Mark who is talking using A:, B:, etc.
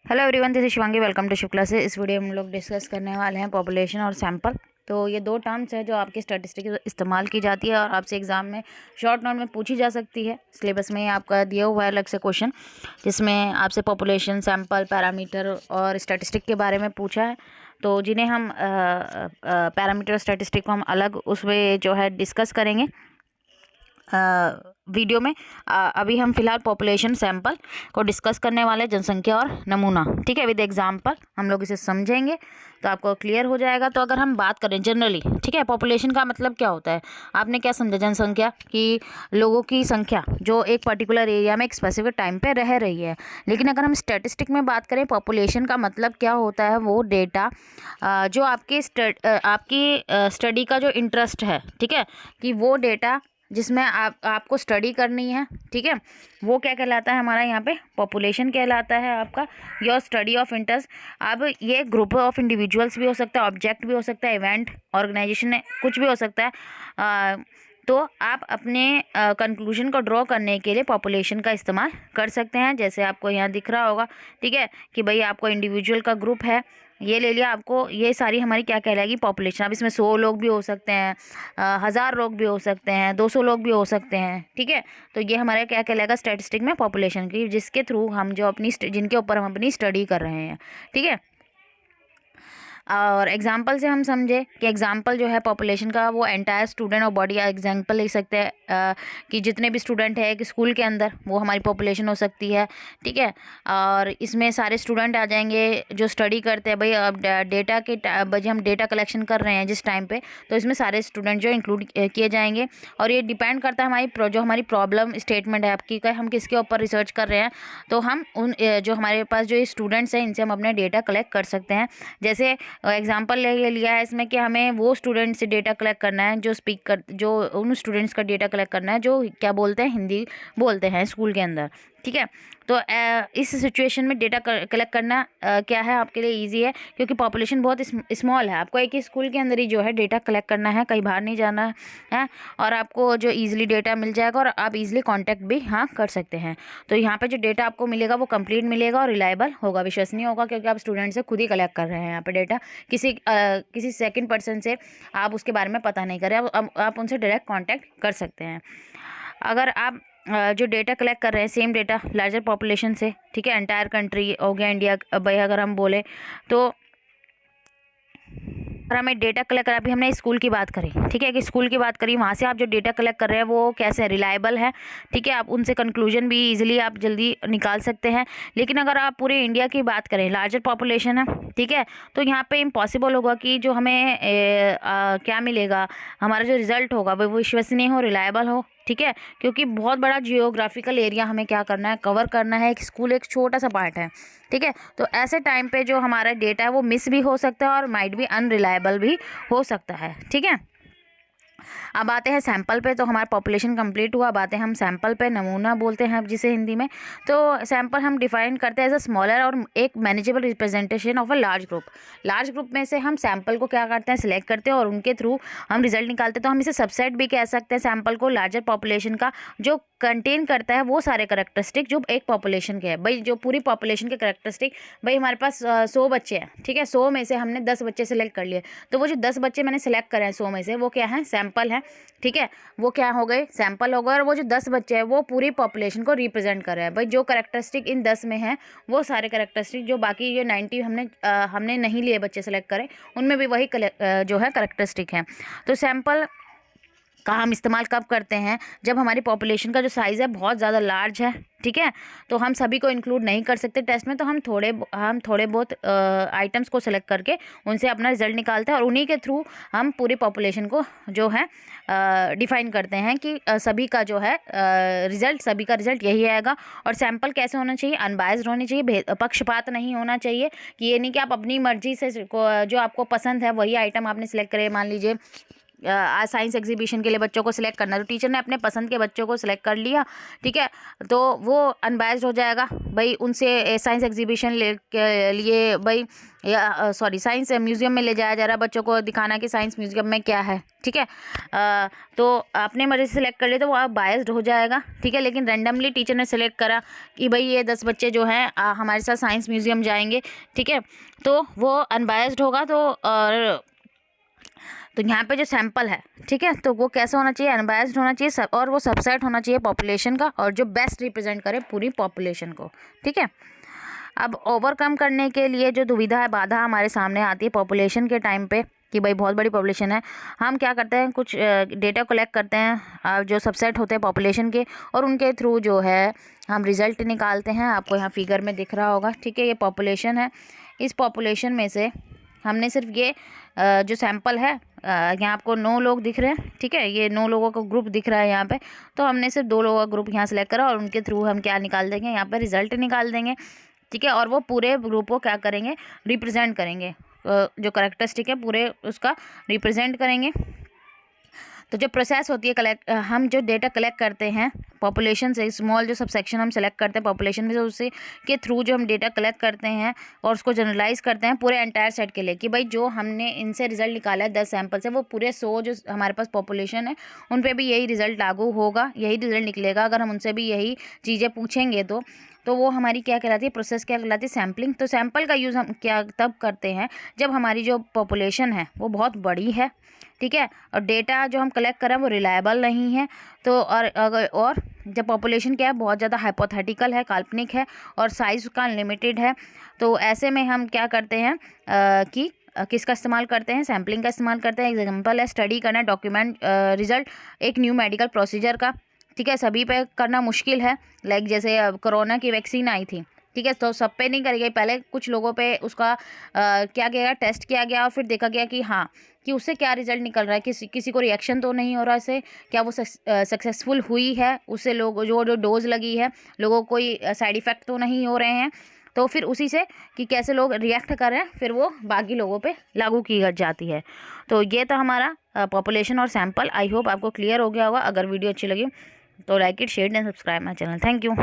A: Hello everyone, this is Shivangi. Welcome to Shiv classes. इस video में हम लोग डिस्कस करने वाले हैं पॉपुलेशन और सैंपल। तो ये दो टर्म्स है जो आपकी स्टैटिस्टिक्स इस्तेमाल की जाती है और आपसे एग्जाम में शॉर्ट नोट में पूछी जा सकती है। सिलेबस में आपका दिया हुआ है अलग से क्वेश्चन, जिसमें आपसे पॉपुलेशन, सैंपल, पैरामीटर और स्टैटिस्टिक के बारे में पूछा है। तो जिन्हें हम पैरामीटर, स्टैटिस्टिक को हम अलग उसमें जो है डिस्कस करेंगे वीडियो में। अभी हम फिलहाल पॉपुलेशन, सैंपल को डिस्कस करने वाले हैं, जनसंख्या और नमूना। ठीक है, विद एग्जांपल हम लोग इसे समझेंगे तो आपको क्लियर हो जाएगा। तो अगर हम बात करें जनरली, ठीक है, पॉपुलेशन का मतलब क्या होता है, आपने क्या समझा? जनसंख्या की लोगों की संख्या जो एक पर्टिकुलर एरिया में एक स्पेसिफिक टाइम पे रह रही है। लेकिन अगर हम स्टैटिस्टिक में बात करें, पॉपुलेशन का मतलब क्या होता है, वो डेटा जो आपकी स्टडी का जो इंटरेस्ट है, ठीक है, कि वो डेटा जिसमें आपको स्टडी करनी है, ठीक है, वो क्या कहलाता है हमारा यहाँ पे? पॉपुलेशन कहलाता है आपका, योर स्टडी ऑफ इंटरेस्ट। अब ये ग्रुप ऑफ इंडिविजुअल्स भी हो सकता है, ऑब्जेक्ट भी हो सकता है, इवेंट, ऑर्गेनाइजेशन, कुछ भी हो सकता है। तो आप अपने कंक्लूजन को ड्रॉ करने के लिए पॉपुलेशन का इस्तेमाल कर सकते हैं। जैसे आपको यहाँ दिख रहा होगा, ठीक है, कि भाई आपको इंडिविजुअल का ग्रुप है, ये ले लिया, आपको ये सारी हमारी क्या कहलाएगी? पॉपुलेशन। अब इसमें 100 लोग भी हो सकते हैं, 1000 लोग भी हो सकते हैं, 200 लोग भी हो सकते हैं, ठीक है। तो ये हमारा क्या कहलाएगा स्टैटिस्टिक में? पॉपुलेशन की, जिसके थ्रू हम जो जिनके ऊपर हम अपनी स्टडी कर रहे हैं, ठीक है। और एग्जाम्पल से हम समझे कि एग्जाम्पल जो है पॉपुलेशन का, वो एंटायर स्टूडेंट और बॉडी एग्जाम्पल लिख सकते हैं कि जितने भी स्टूडेंट है कि स्कूल के अंदर, वो हमारी पॉपुलेशन हो सकती है, ठीक है। और इसमें सारे स्टूडेंट आ जाएंगे जो स्टडी करते हैं। भाई अब डेटा के भाई हम डेटा कलेक्शन कर रहे हैं जिस टाइम पे, तो इसमें सारे स्टूडेंट जो इंक्लूड किए जाएंगे। और ये डिपेंड करता है जो हमारी प्रॉब्लम स्टेटमेंट है आपकी का, हम किसके ऊपर रिसर्च कर रहे हैं। तो हम उन जो हमारे पास जो स्टूडेंट्स हैं, इनसे हम अपने डेटा कलेक्ट कर सकते हैं। जैसे एग्जाम्पल ले लिया है इसमें कि हमें वो स्टूडेंट से डेटा कलेक्ट करना है जो उन स्टूडेंट्स का डेटा कलेक्ट करना है जो क्या बोलते हैं, हिंदी बोलते हैं स्कूल के अंदर, ठीक है। तो इस सिचुएशन में डेटा कलेक्ट करना क्या है आपके लिए इजी है, क्योंकि पॉपुलेशन बहुत स्मॉल है। आपको एक ही स्कूल के अंदर ही जो है डेटा कलेक्ट करना है, कहीं बाहर नहीं जाना है, और आपको जो ईजिली डेटा मिल जाएगा और आप इजीली कांटेक्ट भी हाँ कर सकते हैं। तो यहाँ पे जो डेटा आपको मिलेगा वो कंप्लीट मिलेगा और रिलायबल होगा, विश्वसनीय होगा, क्योंकि आप स्टूडेंट से खुद ही कलेक्ट कर रहे हैं यहाँ पे डेटा। किसी सेकंड पर्सन से आप उसके बारे में पता नहीं करें, आप उनसे डायरेक्ट कांटेक्ट कर सकते हैं। अगर आप जो डेटा कलेक्ट कर रहे हैं, सेम डेटा लार्जर पॉपुलेशन से, ठीक है, एंटायर कंट्री हो गया इंडिया, भाई अगर हम बोले तो अगर हमें डेटा कलेक्ट करा, अभी हमने स्कूल की बात करी, ठीक है, कि स्कूल की बात करी, वहाँ से आप जो डेटा कलेक्ट कर रहे हैं वो कैसे रिलायबल है, ठीक है, आप उनसे कंक्लूजन भी इजीली आप जल्दी निकाल सकते हैं। लेकिन अगर आप पूरे इंडिया की बात करें, लार्जर पॉपुलेशन है, ठीक है, तो यहाँ पे इम्पॉसिबल होगा कि जो हमें क्या मिलेगा, हमारा जो रिजल्ट होगा वो विश्वसनीय हो, रिलायबल हो, ठीक है, क्योंकि बहुत बड़ा जियोग्राफिकल एरिया हमें क्या करना है, कवर करना है। एक स्कूल एक छोटा सा पार्ट है, ठीक है। तो ऐसे टाइम पे जो हमारा डेटा है वो मिस भी हो सकता है और माइट भी अनरिलायबल भी हो सकता है, ठीक है। अब आते हैं सैंपल पे। तो हमारा पॉपुलेशन कंप्लीट हुआ, अब आते हैं हम सैंपल पे, नमूना बोलते हैं जिसे हिंदी में। तो सैंपल हम डिफाइन करते हैं एज अ स्मॉलर और एक manageable representation of a large group. Large group में से हम सैंपल को क्या करते हैं, सिलेक्ट करते हैं और उनके थ्रू हम रिजल्ट निकालते हैं। तो हम इसे सबसेट भी कह सकते हैं सैंपल को, लार्जर पॉपुलेशन का, जो कंटेन करता है वो सारे करेक्टरिस्टिक जो एक पॉपुलेशन के है। भाई जो पूरी पॉपुलेशन के करेक्टरिस्टिक, भाई हमारे पास 100 बच्चे हैं, ठीक है, 100 में से हमने 10 बच्चे सेलेक्ट कर लिए, तो वो जो 10 बच्चे मैंने सेलेक्ट करे हैं 100 में से, वो क्या है? सैंपल है, ठीक है, वो क्या हो गए? सैंपल हो गए। और वो जो 10 बच्चे हैं वो पूरी पॉपुलेशन को रिप्रेजेंट कर रहे हैं। भाई जो करेक्टरिस्टिक इन 10 में है वो सारे करेक्टरिस्टिक, जो बाकी ये 90 हमने नहीं लिए बच्चे सेलेक्ट करें, उनमें भी वही जो है करेक्टरिस्टिक हैं। तो सैंपल का हम इस्तेमाल कब करते हैं? जब हमारी पॉपुलेशन का जो साइज़ है बहुत ज़्यादा लार्ज है, ठीक है, तो हम सभी को इंक्लूड नहीं कर सकते टेस्ट में, तो हम थोड़े बहुत आइटम्स को सेलेक्ट करके उनसे अपना रिजल्ट निकालते हैं और उन्हीं के थ्रू हम पूरी पॉपुलेशन को जो है डिफाइन करते हैं कि सभी का जो है सभी का रिजल्ट यही आएगा। और सैंपल कैसे होना चाहिए? अनबायस्ड होनी चाहिए, पक्षपात नहीं होना चाहिए, कि ये नहीं कि आप अपनी मर्जी से जो आपको पसंद है वही आइटम आपने सेलेक्ट करे। मान लीजिए साइंस एग्जीबिशन के लिए बच्चों को सिलेक्ट करना है, तो टीचर ने अपने पसंद के बच्चों को सिलेक्ट कर लिया, ठीक है, तो वो अनबायस्ड हो जाएगा भाई, उनसे साइंस एग्जीबिशन के लिए भाई या सॉरी साइंस म्यूज़ियम में ले जाया जा रहा है, बच्चों को दिखाना कि साइंस म्यूज़ियम में क्या है, ठीक है। तो अपने मर्जी से सिलेक्ट कर ले तो वो बायस्ड हो जाएगा, ठीक है। लेकिन रैंडमली टीचर ने सिलेक्ट करा कि भाई ये 10 बच्चे जो हैं हमारे साथ साइंस म्यूज़ियम जाएंगे, ठीक है, तो वो अनबायस्ड होगा। तो यहाँ पे जो सैंपल है, ठीक है, तो वो कैसा होना चाहिए, अनबायस्ड होना चाहिए और वो सबसेट होना चाहिए पॉपुलेशन का, और जो बेस्ट रिप्रेजेंट करे पूरी पॉपुलेशन को, ठीक है। अब ओवरकम करने के लिए जो दुविधा है, बाधा हमारे सामने आती है पॉपुलेशन के टाइम पे कि भाई बहुत बड़ी पॉपुलेशन है, हम क्या करते हैं, कुछ डेटा कलेक्ट करते हैं जो सबसेट होते हैं पॉपुलेशन के, और उनके थ्रू जो है हम रिज़ल्ट निकालते हैं। आपको यहाँ फिगर में दिख रहा होगा, ठीक है, ये पॉपुलेशन है। इस पॉपुलेशन में से हमने सिर्फ ये जो सैंपल है, यहाँ आपको 9 लोग दिख रहे हैं, ठीक है, ये 9 लोगों का ग्रुप दिख रहा है यहाँ पे, तो हमने सिर्फ 2 लोगों का ग्रुप यहाँ सेलेक्ट करा और उनके थ्रू हम क्या निकाल देंगे, यहाँ पे रिजल्ट निकाल देंगे, ठीक है। और वो पूरे ग्रुप को क्या करेंगे, रिप्रेजेंट करेंगे, जो करेक्टरिस्टिक है पूरे उसका रिप्रेजेंट करेंगे। तो जो प्रोसेस होती है हम जो डेटा कलेक्ट करते हैं पॉपुलेशन से, स्मॉल जो सबसेक्शन हम सेलेक्ट करते हैं पॉपुलेशन में से, उससे के थ्रू जो हम डेटा कलेक्ट करते हैं और उसको जनरलाइज करते हैं पूरे एंटायर सेट के लिए कि भाई जो हमने इनसे रिजल्ट निकाला है 10 सैंपल से, वो पूरे 100 जो हमारे पास पॉपुलेशन है उन पे भी यही रिजल्ट लागू होगा, यही रिजल्ट निकलेगा। अगर हम उनसे भी यही चीज़ें पूछेंगे तो वो हमारी क्या कहलाती है, प्रोसेस क्या कहलाती है, सैम्पलिंग। तो सैंपल का यूज़ हम क्या तब करते हैं जब हमारी जो पॉपुलेशन है वो बहुत बड़ी है, ठीक है, और डेटा जो हम कलेक्ट करें वो रिलायबल नहीं है। तो और जब पॉपुलेशन क्या है, बहुत ज़्यादा हाइपोथेटिकल है, काल्पनिक है, और साइज़ का अनलिमिटेड है, तो ऐसे में हम क्या करते हैं कि किसका इस्तेमाल करते हैं, सैम्पलिंग का इस्तेमाल करते हैं। एग्जाम्पल है स्टडी करना, डॉक्यूमेंट रिजल्ट एक न्यू मेडिकल प्रोसीजर का, ठीक है, सभी पे करना मुश्किल है। लाइक जैसे कोरोना की वैक्सीन आई थी, ठीक है, तो सब पे नहीं करी गई, पहले कुछ लोगों पे उसका क्या गया, टेस्ट किया गया और फिर देखा गया कि हाँ कि उससे क्या रिजल्ट निकल रहा है, किसी को रिएक्शन तो नहीं हो रहा है, क्या वो सक्सेसफुल हुई है, उससे लोग जो डोज लगी है लोगों को कोई साइड इफ़ेक्ट तो नहीं हो रहे हैं। तो फिर उसी से कि कैसे लोग रिएक्ट कर रहे हैं फिर वो बाकी लोगों पे लागू की जाती है। तो ये था हमारा पॉपुलेशन और सैंपल। आई होप आपको क्लियर हो गया होगा। अगर वीडियो अच्छी लगी तो like it, share and subscribe my channel. Thank you.